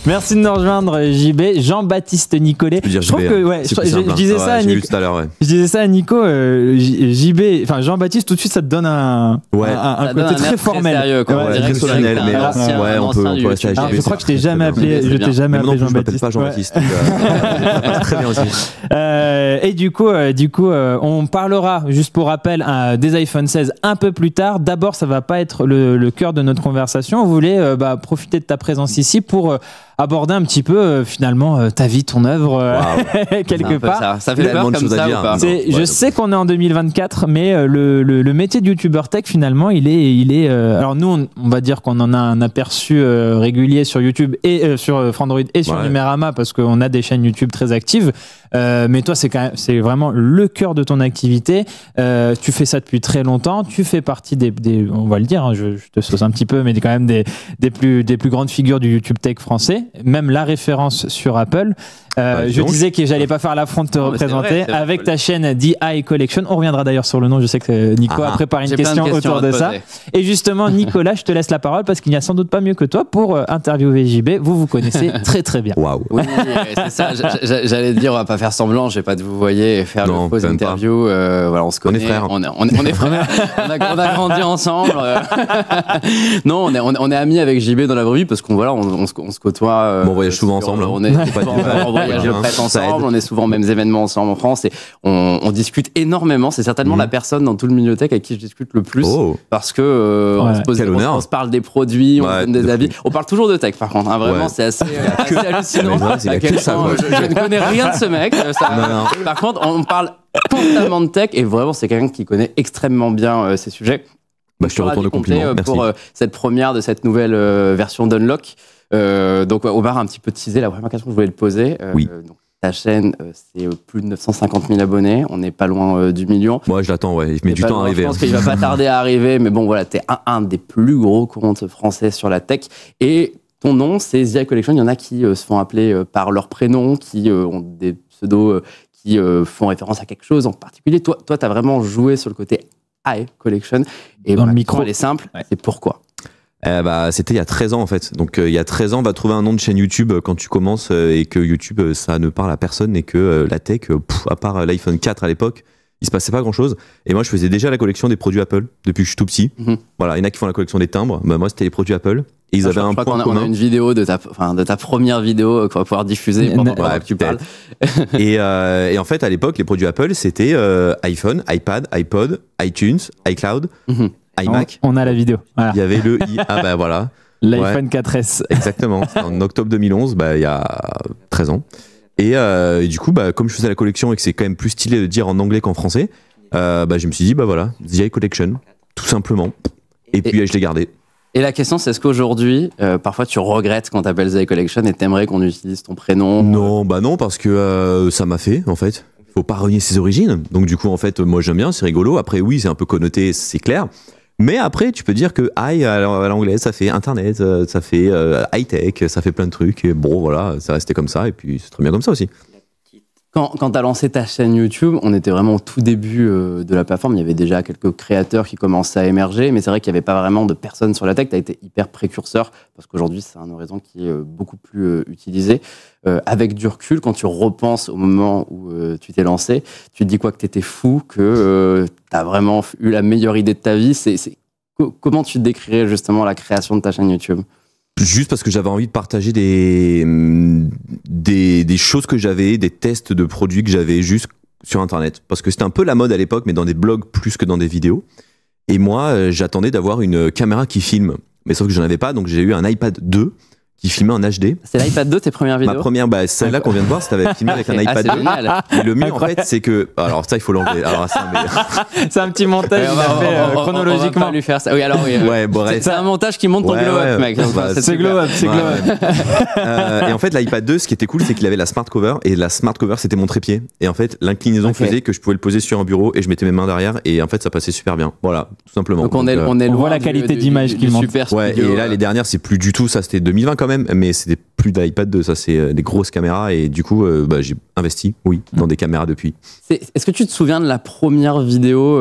Merci de nous rejoindre, JB. Jean-Baptiste Nicolet. Je trouve que je disais ça à Nico. Je disais ça à Nico. JB, enfin Jean-Baptiste, tout de suite, ça te donne un côté très formel, très sérieux, quoi. Très solennel. Mais on peut rester à JB. Je crois que je t'ai jamais appelé. Je t'ai jamais appelé Jean-Baptiste. Je m'appelle pas Jean-Baptiste. Très bien aussi. Et du coup, on parlera, juste pour rappel, des iPhone 16 un peu plus tard. D'abord, ça va pas être le cœur de notre conversation. On voulait profiter de ta présence ici pour aborder un petit peu finalement ta vie, ton œuvre, quelque part. Ça fait peur comme ça ou pas? Je sais qu'on est en 2024, mais le métier de YouTuber tech finalement, il est. Alors nous, on va dire qu'on en a un aperçu régulier sur YouTube et sur Frandroid et sur Numérama parce qu'on a des chaînes YouTube très actives. Mais toi, c'est vraiment le cœur de ton activité. Tu fais ça depuis très longtemps. Tu fais partie des on va le dire, hein, je te sauce un petit peu, mais quand même des plus grandes figures du YouTube tech français. Même la référence sur Apple. Je disais que j'allais pas faire l'affront de te représenter avec ta chaîne The Eye Collection. On reviendra d'ailleurs sur le nom. Je sais que Nico a préparé une question autour de ça. Et justement, Nicolas, je te laisse la parole parce qu'il n'y a sans doute pas mieux que toi pour interviewer JB. Vous connaissez très très bien. Waouh. Oui, c'est ça. J'allais te dire, on va pas faire semblant. Je vais pas te vous voyez faire le pause interview. Voilà, on se connaît. On est frères. On a grandi ensemble. Non, on est amis avec JB dans la vraie vie parce qu'on on se côtoie. On voyage souvent ensemble. On est en voyage de presse ensemble. On est souvent aux mêmes événements ensemble en France et on discute énormément. C'est certainement la personne dans tout le milieu tech avec qui je discute le plus parce que on se parle des produits, on donne des avis. On parle toujours de tech par contre. Vraiment, c'est assez hallucinant. Je ne connais rien de ce mec. Par contre, on parle constamment de tech et vraiment, c'est quelqu'un qui connaît extrêmement bien ces sujets. Je te retourne le compliment. Merci. Pour cette première de cette nouvelle version d'Unlock. Donc, Omar a un petit peu teasé la première question que je voulais te poser. Donc, ta chaîne, c'est plus de 950 000 abonnés. On n'est pas loin du million. Moi, je l'attends, il met du temps à arriver. Je pense qu'il va pas tarder à arriver. Mais bon, voilà, t'es un des plus gros comptes français sur la tech. Et ton nom, c'est The Eye Collection. Il y en a qui se font appeler par leur prénom, qui ont des pseudos qui font référence à quelque chose en particulier. Toi, tu as vraiment joué sur le côté Eye Collection. Et dans le micro, elle est simple. C'est pourquoi? C'était il y a 13 ans en fait. Donc il y a 13 ans, va trouver un nom de chaîne YouTube quand tu commences et que YouTube ça ne parle à personne et que la tech, à part l'iPhone 4 à l'époque, il se passait pas grand chose. Et moi je faisais déjà la collection des produits Apple depuis que je suis tout petit. Voilà, il y en a qui font la collection des timbres. Moi c'était les produits Apple. Et ils avaient un point commun. On a une vidéo de ta première vidéo qu'on va pouvoir diffuser pendant que tu parles. Et en fait à l'époque les produits Apple c'était iPhone, iPad, iPod, iTunes, iCloud. iMac. On a la vidéo. Voilà. Il y avait le voilà. L'iPhone 4S. Exactement. En octobre 2011, il y a 13 ans. Et du coup, comme je faisais la collection et que c'est quand même plus stylé de dire en anglais qu'en français, je me suis dit, voilà, The Eye Collection, tout simplement. Et puis, je l'ai gardé. Et la question, c'est est-ce qu'aujourd'hui, parfois tu regrettes quand t'appelles The Eye Collection et t'aimerais qu'on utilise ton prénom? Non, parce que ça m'a fait, en fait. Faut pas renier ses origines. Donc, du coup, en fait, moi, j'aime bien, c'est rigolo. Après, oui, c'est un peu connoté, c'est clair. Mais après, tu peux dire que high à l'anglais, ça fait internet, ça fait high-tech, ça fait plein de trucs. Et bon, voilà, ça restait comme ça. Et puis, c'est très bien comme ça aussi. Quand tu as lancé ta chaîne YouTube, on était vraiment au tout début de la plateforme. Il y avait déjà quelques créateurs qui commençaient à émerger. Mais c'est vrai qu'il n'y avait pas vraiment de personnes sur la tech. Tu as été hyper précurseur parce qu'aujourd'hui, c'est un horizon qui est beaucoup plus utilisé. Avec du recul, quand tu repenses au moment où tu t'es lancé, tu te dis quoi, que tu étais fou, que tu as vraiment eu la meilleure idée de ta vie. Comment tu décrirais justement la création de ta chaîne YouTube? Juste parce que j'avais envie de partager des choses que j'avais, des tests de produits que j'avais juste sur Internet. Parce que c'était un peu la mode à l'époque, mais dans des blogs plus que dans des vidéos. Et moi, j'attendais d'avoir une caméra qui filme. Mais sauf que j'en avais pas, donc j'ai eu un iPad 2 qui filmait en HD. C'est l'iPad 2 tes premières vidéos? Ma première, celle-là qu'on vient de voir, c'était filmé avec un iPad 2. Et le mieux, en fait, c'est que... Alors ça, il faut l'enlever. C'est un petit montage chronologiquement. On va pas lui faire ça. Oui, alors oui. C'est un montage qui monte ton glow-up, mec. C'est glow-up, c'est glow-up. Et en fait, l'iPad 2, ce qui était cool, c'est qu'il avait la smart cover. Et la smart cover, c'était mon trépied. Et en fait, l'inclinaison faisait que je pouvais le poser sur un bureau et je mettais mes mains derrière. Et en fait, ça passait super bien. Voilà, tout simplement. Donc on voit la qualité d'image qui monte. Ouais, et là, les dernières, c'est plus du tout ça. C'était 2020 quand même, mais c'était plus d'iPad 2, ça c'est des grosses caméras et du coup j'ai investi, dans des caméras depuis. Est-ce que tu te souviens de la première vidéo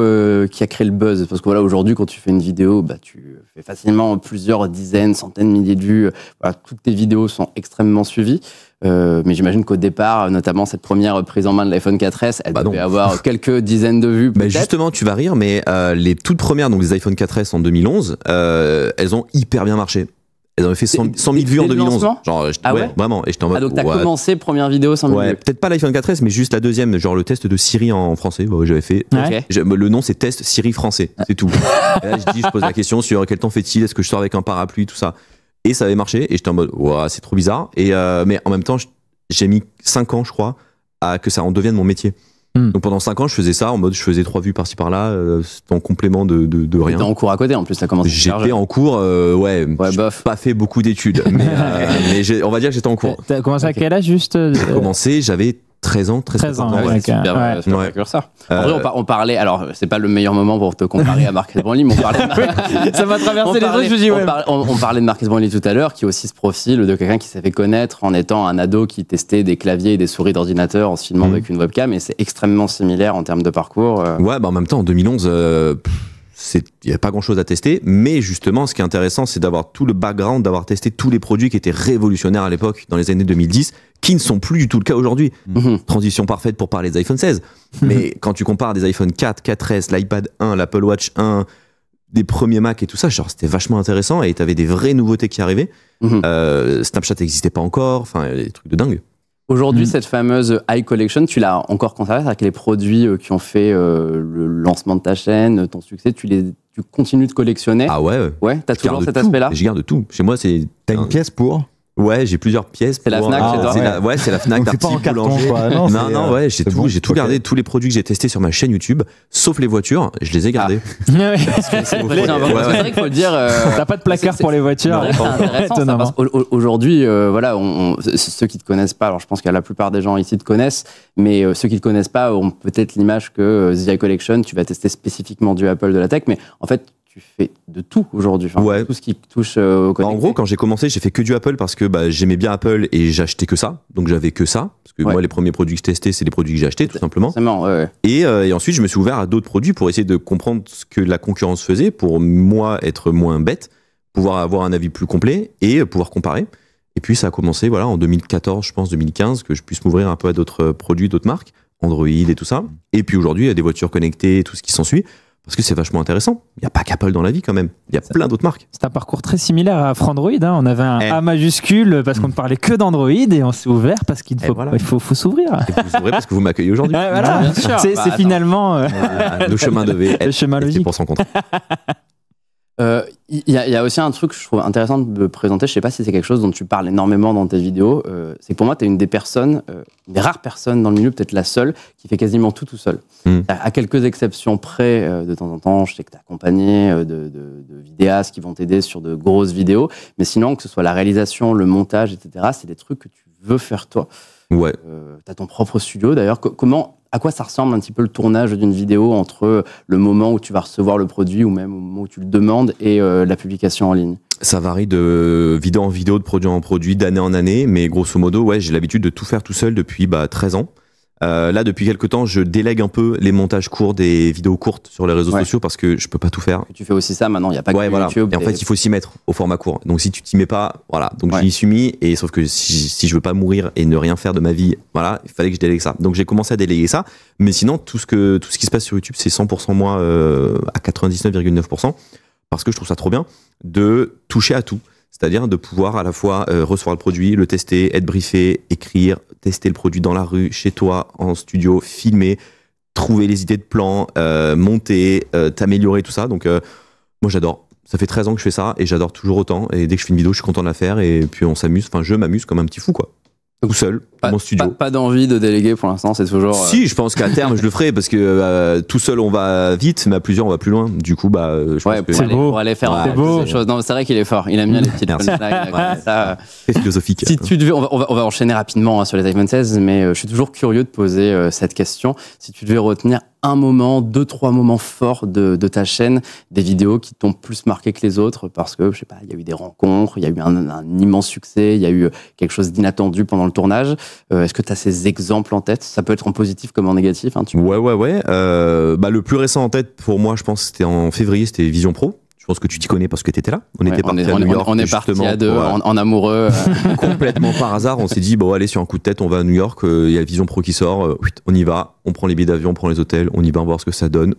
qui a créé le buzz? Parce que voilà, aujourd'hui quand tu fais une vidéo, tu fais facilement plusieurs dizaines, centaines, milliers de vues. Voilà, toutes tes vidéos sont extrêmement suivies. Mais j'imagine qu'au départ, notamment cette première prise en main de l'iPhone 4S, elle devait avoir quelques dizaines de vues. Justement, tu vas rire, mais les toutes premières, donc les iPhone 4S en 2011, elles ont hyper bien marché. Elles avaient fait 100 000 vues en 2011. Genre, vraiment. Et j'étais en mode. Donc t'as commencé première vidéo 100 000 vues. Peut-être pas l'iPhone 4S, mais juste la deuxième, genre le test de Siri en français. J'avais fait. Le nom c'est test Siri français, c'est tout. Et là, je pose la question sur quel temps fait-il, est-ce que je sors avec un parapluie, tout ça. Et ça avait marché. Et j'étais en mode, c'est trop bizarre. Et mais en même temps, j'ai mis 5 ans, je crois, à que ça en devienne mon métier. Donc pendant 5 ans, je faisais ça en mode je faisais 3 vues par-ci par-là, en complément de rien. T'étais en cours à côté en plus, t'as commencé. J'étais en cours, bof. Pas fait beaucoup d'études, mais on va dire que j'étais en cours. T'as commencé à quel âge juste J'ai commencé, j'avais 13 ans. C'est super précurseur. En vrai, on parlait, alors c'est pas le meilleur moment pour te comparer à Marques Brownlee, mais on parlait ça m'a traversé les trucs, je me dis on parlait de Marques Brownlee tout à l'heure, qui aussi se profile de quelqu'un qui s'est fait connaître en étant un ado qui testait des claviers et des souris d'ordinateur en se filmant avec une webcam, et c'est extrêmement similaire en termes de parcours. En même temps, en 2011, il n'y a pas grand chose à tester, mais justement, ce qui est intéressant, c'est d'avoir tout le background, d'avoir testé tous les produits qui étaient révolutionnaires à l'époque, dans les années 2010, qui ne sont plus du tout le cas aujourd'hui. Transition parfaite pour parler des iPhone 16. Mais quand tu compares des iPhone 4, 4S, l'iPad 1, l'Apple Watch 1, des premiers Mac et tout ça, genre c'était vachement intéressant et tu avais des vraies nouveautés qui arrivaient. Snapchat n'existait pas encore, enfin, des trucs de dingue. Aujourd'hui, cette fameuse iCollection, tu l'as encore conservée, c'est-à-dire que les produits qui ont fait le lancement de ta chaîne, ton succès, tu continues de collectionner. Ah ouais. Ouais, t'as toujours cet aspect-là. Je garde tout. Chez moi, c'est. T'as une pièce pour? Ouais, j'ai plusieurs pièces. C'est la Fnac chez toi? C'est la Fnac d'articles boulanger. Non, j'ai tout gardé, tous les produits que j'ai testés sur ma chaîne YouTube, sauf les voitures, je les ai gardés. C'est vrai qu'il faut le dire. T'as pas de placard pour les voitures. C'est intéressant, parce qu'aujourd'hui, ceux qui te connaissent pas, alors je pense que la plupart des gens ici te connaissent, mais ceux qui te connaissent pas ont peut-être l'image que The iCollection, tu vas tester spécifiquement du Apple, de la tech, mais en fait, tu fais de tout aujourd'hui, tout ce qui touche au connecté. En gros, quand j'ai commencé, j'ai fait que du Apple parce que j'aimais bien Apple et j'achetais que ça. Donc j'avais que ça. Parce que moi, les premiers produits que je testais, c'est les produits que j'ai achetés, tout simplement. Et ensuite, je me suis ouvert à d'autres produits pour essayer de comprendre ce que la concurrence faisait, pour moi être moins bête, pouvoir avoir un avis plus complet et pouvoir comparer. Et puis ça a commencé en 2014, je pense, 2015, que je puisse m'ouvrir un peu à d'autres produits, d'autres marques, Android et tout ça. Et puis aujourd'hui, il y a des voitures connectées et tout ce qui s'ensuit. Parce que c'est vachement intéressant. Il n'y a pas qu'Apple dans la vie quand même. Il y a plein d'autres marques. C'est un parcours très similaire à Frandroid. On avait un A majuscule parce qu'on ne parlait que d'Android et on s'est ouvert parce qu'il faut s'ouvrir. Et vous s'ouvrez parce que vous m'accueillez aujourd'hui. Voilà. C'est finalement le chemin devait être chemin logique pour s'en rencontrer. Il y a aussi un truc que je trouve intéressant de présenter, je sais pas si c'est quelque chose dont tu parles énormément dans tes vidéos, c'est que pour moi tu es une des rares personnes dans le milieu, peut-être la seule, qui fait quasiment tout seul. À quelques exceptions près, de temps en temps, je sais que tu es accompagné de vidéastes qui vont t'aider sur de grosses vidéos, mais sinon que ce soit la réalisation, le montage, etc., c'est des trucs que tu veux faire toi. Ouais. Tu as ton propre studio d'ailleurs, à quoi ça ressemble un petit peu le tournage d'une vidéo entre le moment où tu vas recevoir le produit ou même au moment où tu le demandes et la publication en ligne? Ça varie de vidéo en vidéo, de produit en produit, d'année en année, mais grosso modo, j'ai l'habitude de tout faire tout seul depuis 13 ans. Là, depuis quelques temps, je délègue un peu les montages courts des vidéos courtes sur les réseaux sociaux parce que je peux pas tout faire. Tu fais aussi ça maintenant, il n'y a pas que YouTube. Et en fait, il faut s'y mettre au format court. Donc si tu t'y mets pas, donc j'y suis mis, et sauf que si je veux pas mourir et ne rien faire de ma vie, il fallait que je délègue ça. Donc j'ai commencé à déléguer ça, mais sinon tout ce qui se passe sur YouTube, c'est 100% moi à 99,9%, parce que je trouve ça trop bien de toucher à tout. C'est-à-dire de pouvoir à la fois recevoir le produit, le tester, être briefé, écrire, tester le produit dans la rue, chez toi, en studio, filmer, trouver les idées de plans, monter, t'améliorer, tout ça. Donc moi j'adore. Ça fait 13 ans que je fais ça et j'adore toujours autant. Et dès que je fais une vidéo, je suis content de la faire et puis on s'amuse. Enfin, je m'amuse comme un petit fou, quoi. Tout seul, mon studio. Pas d'envie de déléguer pour l'instant, c'est toujours... Si, je pense qu'à terme, je le ferai parce que tout seul, on va vite, mais à plusieurs, on va plus loin. Du coup, je pense que... Pour aller faire des choses. Non, c'est vrai qu'il est fort. Il aime bien les petites punchlines. C'est philosophique. Si tu devais, on va enchaîner rapidement sur les iPhone 16, mais je suis toujours curieux de poser cette question. Si tu devais retenir un moment, 2-3 moments forts de ta chaîne, des vidéos qui t'ont plus marqué que les autres parce que, je sais pas, il y a eu des rencontres, il y a eu un immense succès, il y a eu quelque chose d'inattendu pendant le tournage. Est-ce que tu as ces exemples en tête? Ça peut être en positif comme en négatif. Hein, Ouais. Le plus récent en tête, pour moi, je pense que c'était en février, c'était Vision Pro. Je pense que tu t'y connais parce que tu étais là. On est partis à deux, en amoureux. Complètement par hasard, on s'est dit, bon, allez, sur un coup de tête, on va à New York, il y a Vision Pro qui sort, on y va, on prend les billets d'avion, on prend les hôtels, on y va, on va voir ce que ça donne.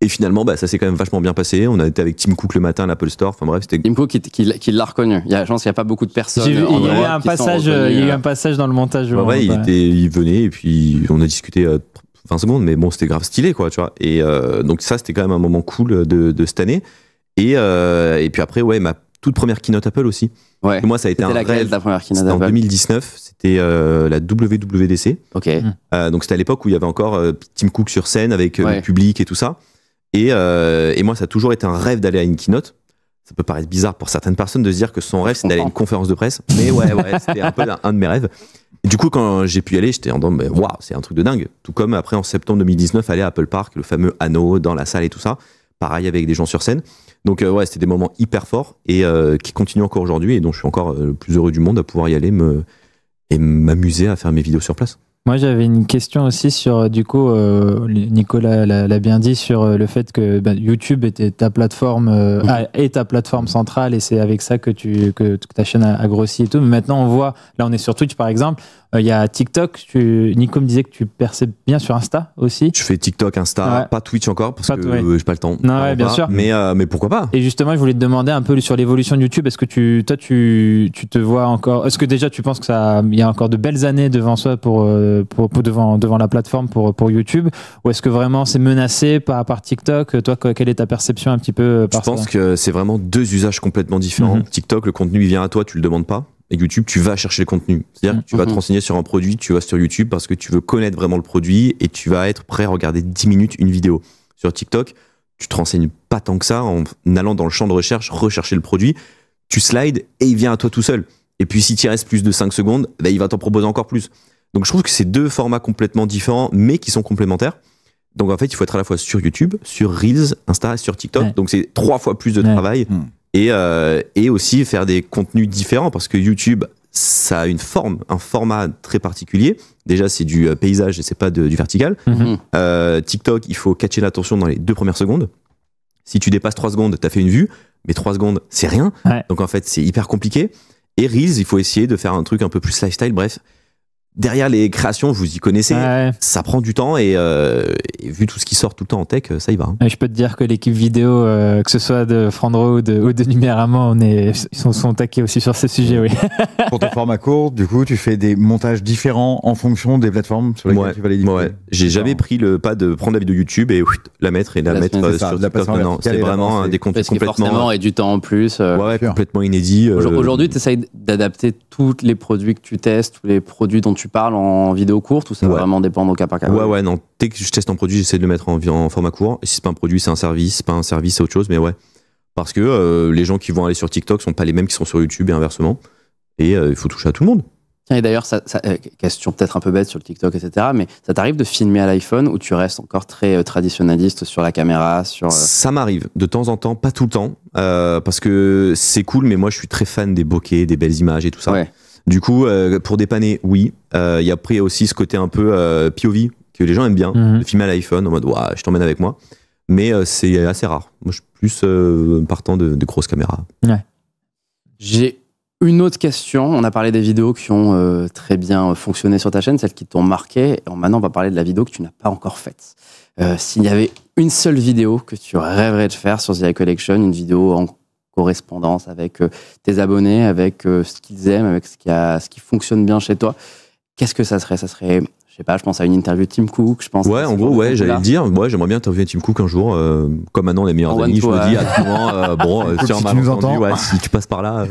Et finalement, ça s'est quand même vachement bien passé. On a été avec Tim Cook le matin à l'Apple Store. Enfin bref, c'était. Tim Cook qui l'a reconnu. Je pense qu'il n'y a pas beaucoup de personnes. Il y a eu un passage dans le montage. Il venait et puis on a discuté 20 secondes, mais bon, c'était grave stylé, quoi, tu vois. Et donc ça, c'était quand même un moment cool de cette année. Et puis après, ma toute première keynote Apple aussi. Ouais. Et moi, ça a été un rêve. Ta première keynote Apple. En 2019, c'était la WWDC. Ok. Donc c'était à l'époque où il y avait encore Tim Cook sur scène avec le public et tout ça. Et moi, ça a toujours été un rêve d'aller à une keynote. Ça peut paraître bizarre pour certaines personnes de se dire que son rêve, c'est d'aller à une conférence de presse. Mais c'était un peu un de mes rêves. Et du coup, quand j'ai pu y aller, j'étais en disant, waouh, c'est un truc de dingue. Tout comme après, en septembre 2019, aller à Apple Park, le fameux anneau dans la salle et tout ça. Pareil avec des gens sur scène. Donc c'était des moments hyper forts et qui continuent encore aujourd'hui et dont je suis encore le plus heureux du monde à pouvoir y aller et m'amuser à faire mes vidéos sur place. Moi, j'avais une question aussi sur, du coup, Nicolas l'a bien dit, sur le fait que YouTube était ta plateforme, est ta plateforme centrale et c'est avec ça que ta chaîne a grossi et tout. Mais maintenant, on voit, là, on est sur Twitch par exemple, il y a TikTok. Nico me disait que tu perçais bien sur Insta aussi. Je fais TikTok, Insta, pas Twitch encore parce que j'ai pas le temps. Non, bien sûr. Mais pourquoi pas? Et justement, je voulais te demander un peu sur l'évolution de YouTube. Est-ce que tu te vois encore? Est-ce que déjà tu penses que il y a encore de belles années devant soi devant la plateforme pour YouTube, ou est-ce que vraiment c'est menacé par TikTok? Toi, quelle est ta perception un petit peu par ça? Je pense que c'est vraiment deux usages complètement différents. TikTok, le contenu il vient à toi, tu le demandes pas. Et YouTube, tu vas chercher le contenu. C'est-à-dire que tu vas te renseigner sur un produit, tu vas sur YouTube parce que tu veux connaître vraiment le produit et tu vas être prêt à regarder 10 minutes une vidéo. Sur TikTok, tu te renseignes pas tant que ça en allant dans le champ de recherche, rechercher le produit, tu slides et il vient à toi tout seul. Et puis si tu restes plus de 5 secondes, il va t'en proposer encore plus. Donc je trouve que c'est deux formats complètement différents mais qui sont complémentaires. Donc en fait, il faut être à la fois sur YouTube, sur Reels, Insta, sur TikTok. Ouais. Donc c'est 3 fois plus de travail. Et aussi faire des contenus différents parce que YouTube, ça a un format très particulier. Déjà, c'est du paysage et c'est pas du vertical. TikTok, il faut catcher l'attention dans les 2 premières secondes. Si tu dépasses 3 secondes, t'as fait une vue, mais 3 secondes, c'est rien. Ouais. Donc en fait, c'est hyper compliqué. Et Reels, il faut essayer de faire un truc un peu plus lifestyle. Bref, derrière les créations, vous y connaissez, ça prend du temps et vu tout ce qui sort tout le temps en tech, ça y va. Je peux te dire que l'équipe vidéo, que ce soit de Frandroid ou de Numérama, ils sont taqués aussi sur ces sujets, oui. Pour ton format court, du coup, tu fais des montages différents en fonction des plateformes sur lesquelles tu vas les diffuser. J'ai jamais pris le pas de prendre la vidéo YouTube et la mettre sur TikTok. Non, c'est vraiment des contenus complètement... forcément, et du temps en plus. Complètement inédit. Aujourd'hui, tu essayes d'adapter tous les produits que tu testes, tous les produits dont tu parles en vidéo courte, ou ça va vraiment dépendre au cas par cas? Non. Dès que je teste un produit, j'essaie de le mettre en format court. Et si c'est pas un produit, c'est un service. Si pas un service, c'est autre chose. Mais parce que les gens qui vont aller sur TikTok sont pas les mêmes qui sont sur YouTube et inversement. Et il faut toucher à tout le monde. Et d'ailleurs, question peut-être un peu bête sur le TikTok, etc. Mais ça t'arrive de filmer à l'iPhone ou tu restes encore très traditionnaliste sur la caméra Ça m'arrive de temps en temps, pas tout le temps, parce que c'est cool. Mais moi, je suis très fan des bokeh, des belles images et tout ça. Ouais. Du coup, pour dépanner, oui. Il y a après aussi ce côté un peu POV que les gens aiment bien, de filmer à l'iPhone en mode je t'emmène avec moi. Mais c'est assez rare. Moi, je suis plus partant de grosses caméras. Ouais. J'ai une autre question. On a parlé des vidéos qui ont très bien fonctionné sur ta chaîne, celles qui t'ont marqué. Maintenant, on va parler de la vidéo que tu n'as pas encore faite. S'il y avait une seule vidéo que tu rêverais de faire sur The iCollection, une vidéo en correspondance avec tes abonnés, avec ce qu'ils aiment, avec ce qui fonctionne bien chez toi, qu'est-ce que ça serait? Ça serait, je sais pas, je pense à une interview de Tim Cook, je pense. Ouais, en gros, j'allais le dire. Moi, j'aimerais bien interviewer Tim Cook un jour. Comme maintenant, on est meilleurs amis, je me dis à tout moment, si tu nous entends, si tu passes par là.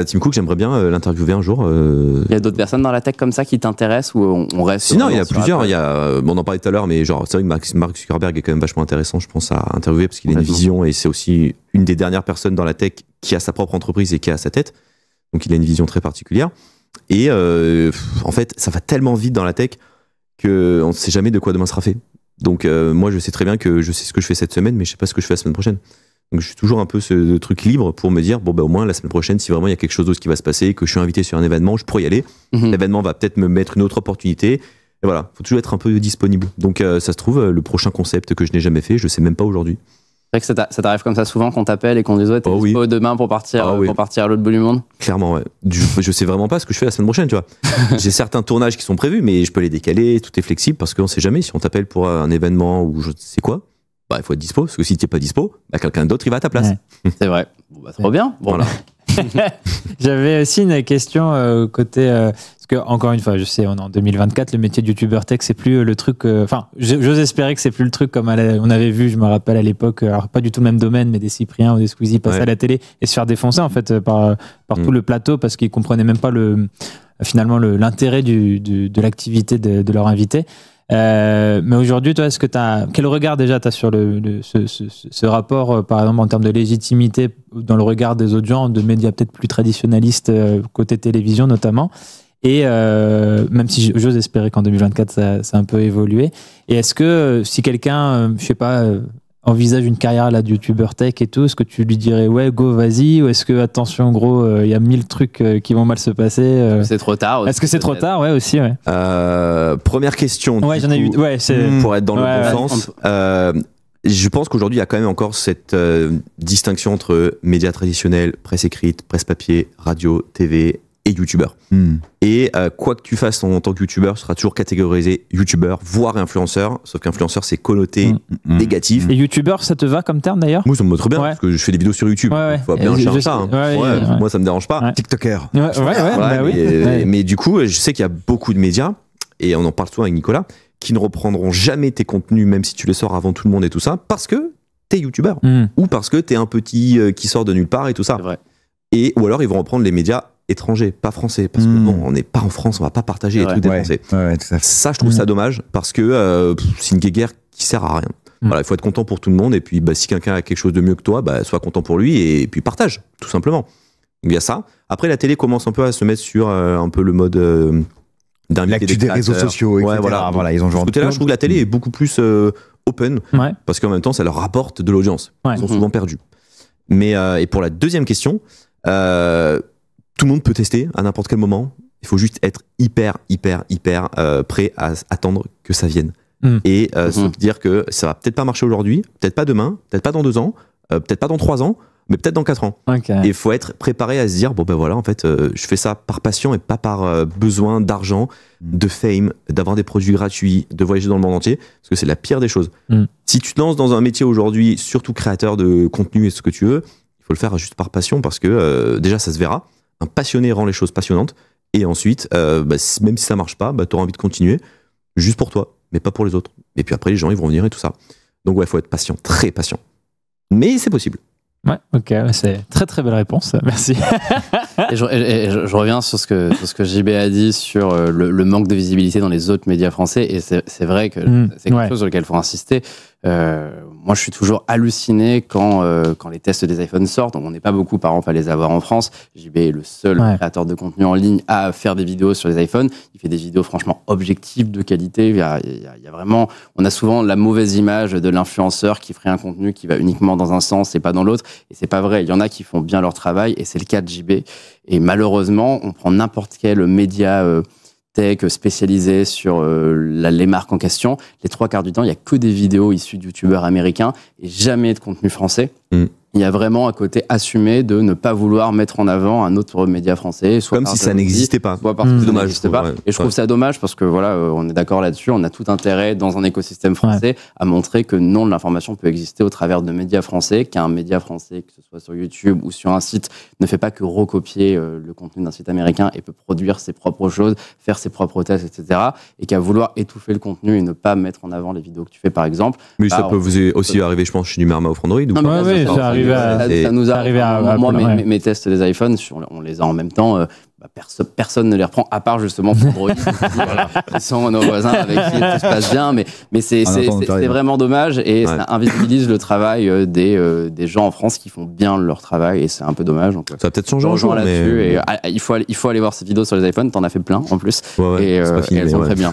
Tim Cook, j'aimerais bien l'interviewer un jour. Il y a d'autres personnes dans la tech comme ça qui t'intéressent ou on reste? Sinon, il y a plusieurs. On en parlait tout à l'heure, mais genre, c'est vrai que Mark Zuckerberg est quand même vachement intéressant, je pense, à interviewer parce qu'il a une vision et c'est aussi une des dernières personnes dans la tech qui a sa propre entreprise et qui a sa tête. Donc, il a une vision très particulière. Et en fait, ça va tellement vite dans la tech qu'on ne sait jamais de quoi demain sera fait. Donc moi je sais très bien que je sais ce que je fais cette semaine, mais je sais pas ce que je fais la semaine prochaine. Donc je suis toujours un peu ce truc libre pour me dire, bon bah au moins la semaine prochaine, si vraiment il y a quelque chose d'autre qui va se passer, que je suis invité sur un événement, je pourrais y aller. L'événement va peut-être me mettre une autre opportunité. Et voilà, faut toujours être un peu disponible. Donc ça se trouve, le prochain concept que je n'ai jamais fait, je sais même pas aujourd'hui. C'est vrai que ça t'arrive comme ça souvent qu'on t'appelle et qu'on dit ouais, t'es dispo demain pour partir à l'autre bout du monde. Clairement, ouais. Je sais vraiment pas ce que je fais la semaine prochaine, tu vois. J'ai certains tournages qui sont prévus, mais je peux les décaler, tout est flexible parce qu'on sait jamais si on t'appelle pour un événement ou je sais quoi. Bah, il faut être dispo, parce que si t'es pas dispo, bah, quelqu'un d'autre il va à ta place. Ouais. C'est vrai. Bon, bah, trop bien. Bon, voilà. J'avais aussi une question côté parce que encore une fois, je sais, on est en 2024, le métier de youtubeur tech, c'est plus le truc. Enfin, j'ose espérer que c'est plus le truc comme on avait vu, je me rappelle à l'époque, alors pas du tout le même domaine, mais des Cypriens ou des Squeezie passer à la télé et se faire défoncer en fait par tout le plateau parce qu'ils comprenaient même pas finalement l'intérêt de l'activité de leur invité. Mais aujourd'hui, toi, est-ce que quel regard déjà tu as sur ce rapport, par exemple, en termes de légitimité dans le regard des audiences, de médias peut-être plus traditionnalistes, côté télévision notamment, et même si j'ose espérer qu'en 2024, ça a un peu évolué. Et est-ce que si quelqu'un, je sais pas, envisage une carrière là de youtubeur tech et tout, est-ce que tu lui dirais ouais go vas-y, ou est-ce que attention gros il y a 1000 trucs qui vont mal se passer c'est trop tard aussi, est-ce que c'est trop tard aussi ouais. Première question j'en ai eu pour être dans le bon sens je pense qu'aujourd'hui il y a quand même encore cette distinction entre médias traditionnels, presse écrite, presse papier, radio, TV et youtubeur. Et quoi que tu fasses en tant que youtubeur, tu seras toujours catégorisé youtubeur, voire influenceur, sauf qu'influenceur c'est connoté négatif. Et youtubeur, ça te va comme terme d'ailleurs? Moi ça me va très bien, parce que je fais des vidéos sur YouTube. Faut bien un chat. Moi ça me dérange pas. TikToker. Mais du coup, je sais qu'il y a beaucoup de médias, et on en parle souvent avec Nicolas, qui ne reprendront jamais tes contenus, même si tu les sors avant tout le monde et tout ça, parce que t'es youtubeur. Ou parce que t'es un petit qui sort de nulle part et tout ça. Ou alors ils vont reprendre les médias étrangers, pas français, parce que bon, on n'est pas en France, on va pas partager les trucs des Français. Ça, je trouve ça dommage, parce que c'est une guéguerre qui sert à rien. Voilà, il faut être content pour tout le monde, et puis si quelqu'un a quelque chose de mieux que toi, sois content pour lui, et puis partage, tout simplement. Donc il y a ça. Après, la télé commence un peu à se mettre sur un peu le mode d'inviter l'actu des réseaux sociaux, etc. Voilà, ils ont genre. Là, je trouve que la télé est beaucoup plus open, parce qu'en même temps, ça leur rapporte de l'audience. Ils sont souvent perdus. Mais et pour la deuxième question, tout le monde peut tester à n'importe quel moment. Il faut juste être hyper prêt à attendre que ça vienne. Et se dire que ça va peut-être pas marcher aujourd'hui, peut-être pas demain, peut-être pas dans 2 ans, peut-être pas dans 3 ans, mais peut-être dans 4 ans. Et il faut être préparé à se dire, bon ben voilà, en fait, je fais ça par passion et pas par besoin d'argent, de fame, d'avoir des produits gratuits, de voyager dans le monde entier, parce que c'est la pire des choses. Si tu te lances dans un métier aujourd'hui, surtout créateur de contenu et ce que tu veux, il faut le faire juste par passion, parce que déjà ça se verra. Un passionné rend les choses passionnantes, et ensuite, même si ça marche pas, tu auras envie de continuer, juste pour toi, mais pas pour les autres. Et puis après, les gens, ils vont venir et tout ça. Donc ouais, il faut être patient, très patient. Mais c'est possible. Ouais, ok, c'est très belle réponse, merci. Et je reviens sur ce que JB a dit sur le manque de visibilité dans les autres médias français, et c'est vrai que c'est quelque chose sur lequel il faut insister. Moi, je suis toujours halluciné quand les tests des iPhones sortent. Donc, on n'est pas beaucoup, par exemple, à les avoir en France. JB est le seul créateur de contenu en ligne à faire des vidéos sur les iPhones. Il fait des vidéos franchement objectives, de qualité. Il y a vraiment... On a souvent la mauvaise image de l'influenceur qui ferait un contenu qui va uniquement dans un sens et pas dans l'autre. Et c'est pas vrai. Il y en a qui font bien leur travail, et c'est le cas de JB. Et malheureusement, on prend n'importe quel média... tech spécialisé sur les marques en question, les 3/4 du temps, il n'y a que des vidéos issues de youtubeurs américains et jamais de contenu français. Il y a vraiment un côté assumé de ne pas vouloir mettre en avant un autre média français. Soit comme si ça n'existait pas. Soit parce que ça n'existait pas. Et je trouve ça dommage, parce que voilà, on est d'accord là-dessus, on a tout intérêt dans un écosystème français à montrer que non, l'information peut exister au travers de médias français, qu'un média français, que ce soit sur YouTube ou sur un site, ne fait pas que recopier le contenu d'un site américain et peut produire ses propres choses, faire ses propres tests, etc. Et qu'à vouloir étouffer le contenu et ne pas mettre en avant les vidéos que tu fais, par exemple. Mais ça peut vous aussi arriver, je pense, chez Numerama ou Android. Ça arrive. Ça nous arrive moi, mes tests des iPhones, on les a en même temps. Personne ne les reprend, à part justement pour Android. Voilà. Ils sont nos voisins avec qui tout se passe bien, mais c'est vraiment dommage, et ça invisibilise le travail des gens en France qui font bien leur travail, et c'est un peu dommage. Donc, ça va peut-être changer un jour là-dessus. Et il faut aller voir ces vidéos sur les iPhones. T'en as fait plein en plus, et elles sont très bien.